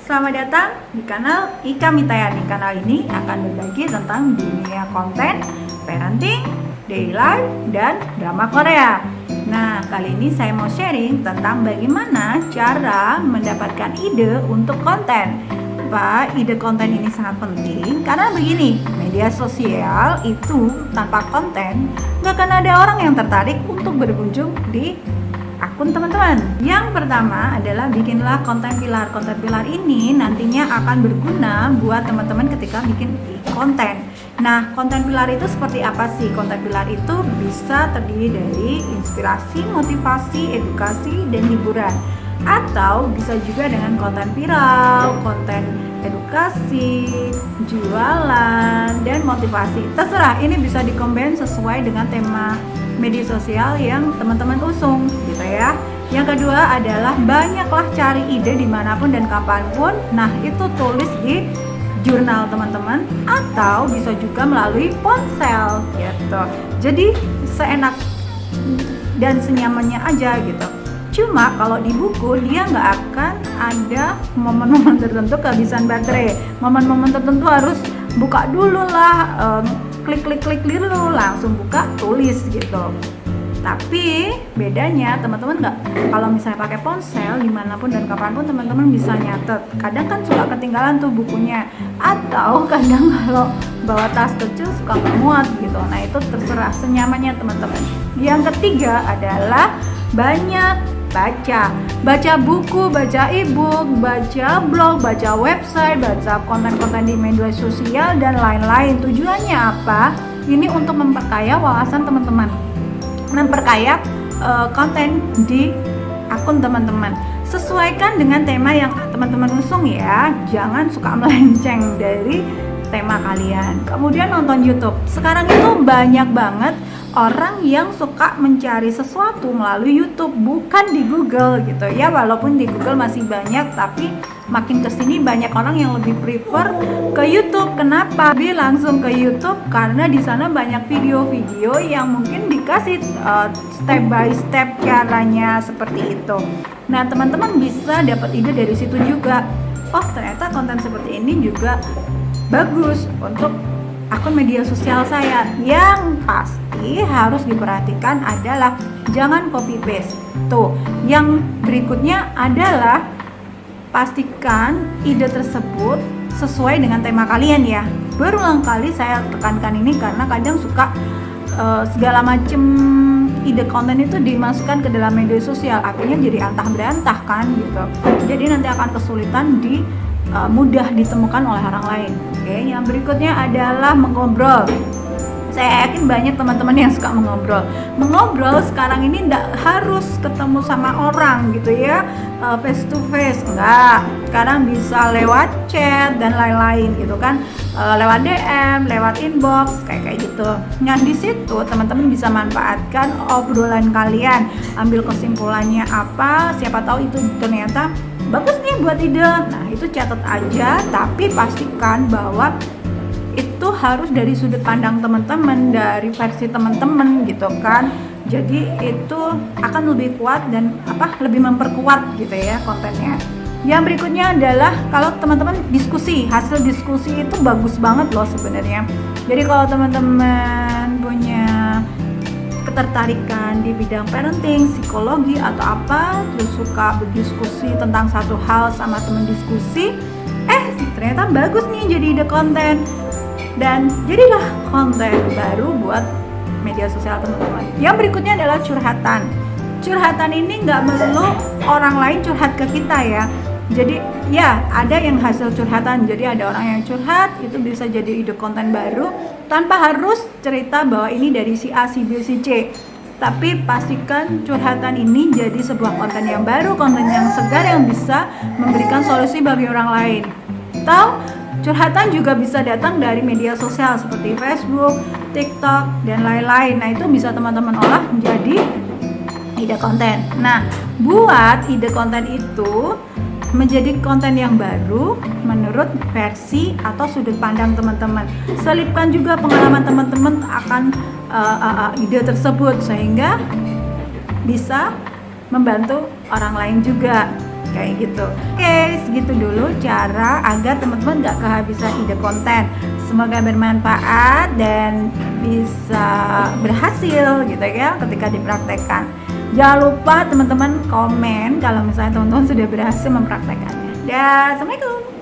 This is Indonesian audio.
Selamat datang di kanal Ika Mitayani. Kanal ini akan berbagi tentang dunia konten, parenting, daily life, dan drama Korea. Nah, kali ini saya mau sharing tentang bagaimana cara mendapatkan ide untuk konten. Pak, ide konten ini sangat penting karena begini, media sosial itu tanpa konten gak akan ada orang yang tertarik untuk berkunjung di akun teman-teman. Yang pertama adalah bikinlah konten pilar. Konten pilar ini nantinya akan berguna buat teman-teman ketika bikin konten. Nah, konten pilar itu seperti apa sih? Konten pilar itu bisa terdiri dari inspirasi, motivasi, edukasi, dan hiburan. Atau bisa juga dengan konten viral, konten edukasi, jualan, dan motivasi. Terserah, ini bisa dikombin sesuai dengan tema media sosial yang teman-teman usung gitu ya. Yang kedua adalah banyaklah cari ide dimanapun dan kapanpun. Nah, itu tulis di jurnal teman-teman atau bisa juga melalui ponsel gitu. Jadi seenak dan senyamannya aja gitu. Cuma kalau di buku dia nggak akan ada momen-momen tertentu kehabisan baterai. Momen-momen tertentu harus buka dulu lah, klik dulu, langsung buka tulis gitu. Tapi bedanya teman-teman nggak, kalau misalnya pakai ponsel dimanapun dan kapanpun teman-teman bisa nyatet. Kadang kan suka ketinggalan tuh bukunya, atau kadang kalau bawa tas kecil suka nggak muat gitu. Nah, itu terserah senyamannya teman-teman. Yang ketiga adalah banyak baca buku, baca e-book, baca blog, baca website, baca konten-konten di media sosial dan lain-lain. Tujuannya apa? Ini untuk memperkaya wawasan teman-teman, memperkaya konten di akun teman-teman. Sesuaikan dengan tema yang teman-teman usung ya, jangan suka melenceng dari tema kalian. Kemudian nonton YouTube. Sekarang itu banyak banget orang yang suka mencari sesuatu melalui YouTube, bukan di Google gitu ya. Walaupun di Google masih banyak, tapi makin kesini banyak orang yang lebih prefer ke YouTube. Kenapa? Lebih langsung ke YouTube karena di sana banyak video-video yang mungkin dikasih step by step caranya seperti itu. Nah, teman-teman bisa dapat ide dari situ juga. Oh, ternyata konten seperti ini juga bagus untuk akun media sosial saya. Yang pasti harus diperhatikan adalah jangan copy paste. Tuh, yang berikutnya adalah pastikan ide tersebut sesuai dengan tema kalian ya. Berulang kali saya tekankan ini karena kadang suka segala macam ide konten itu dimasukkan ke dalam media sosial, akhirnya jadi antah berantah kan gitu. Jadi nanti akan kesulitan mudah ditemukan oleh orang lain. Oke, yang berikutnya adalah mengobrol. Saya yakin banyak teman-teman yang suka mengobrol sekarang ini tidak harus ketemu sama orang gitu ya, face to face, enggak. Sekarang bisa lewat chat dan lain-lain gitu kan, lewat DM, lewat inbox kayak gitu. Nah, di situ teman-teman bisa manfaatkan obrolan kalian, ambil kesimpulannya apa, siapa tahu itu ternyata bagus nih buat ide. Nah, itu catat aja, tapi pastikan bahwa itu harus dari sudut pandang teman-teman, dari versi teman-teman gitu kan. Jadi itu akan lebih kuat dan lebih memperkuat gitu ya kontennya. Yang berikutnya adalah kalau teman-teman diskusi, hasil diskusi itu bagus banget loh sebenarnya. Jadi kalau teman-teman punya ketertarikan di bidang parenting, psikologi atau apa, terus suka berdiskusi tentang satu hal sama teman diskusi, ternyata bagus nih jadi ide konten, dan jadilah konten baru buat media sosial teman-teman. Yang berikutnya adalah curhatan. Curhatan ini nggak melulu orang lain curhat ke kita ya. Jadi ya ada yang hasil curhatan, jadi ada orang yang curhat, itu bisa jadi ide konten baru tanpa harus cerita bahwa ini dari si A, si B, si C. Tapi pastikan curhatan ini jadi sebuah konten yang baru, konten yang segar yang bisa memberikan solusi bagi orang lain. Atau curhatan juga bisa datang dari media sosial seperti Facebook, TikTok, dan lain-lain. Nah, itu bisa teman-teman olah menjadi ide konten. Nah, buat ide konten itu menjadi konten yang baru menurut versi atau sudut pandang teman-teman. Selipkan juga pengalaman teman-teman akan ide tersebut sehingga bisa membantu orang lain juga. kayak gitu. Oke, segitu dulu cara agar teman-teman nggak kehabisan ide konten. Semoga bermanfaat dan bisa berhasil gitu ya ketika dipraktekkan. Jangan lupa teman-teman komen kalau misalnya teman-teman sudah berhasil mempraktekannya. Dan assalamualaikum.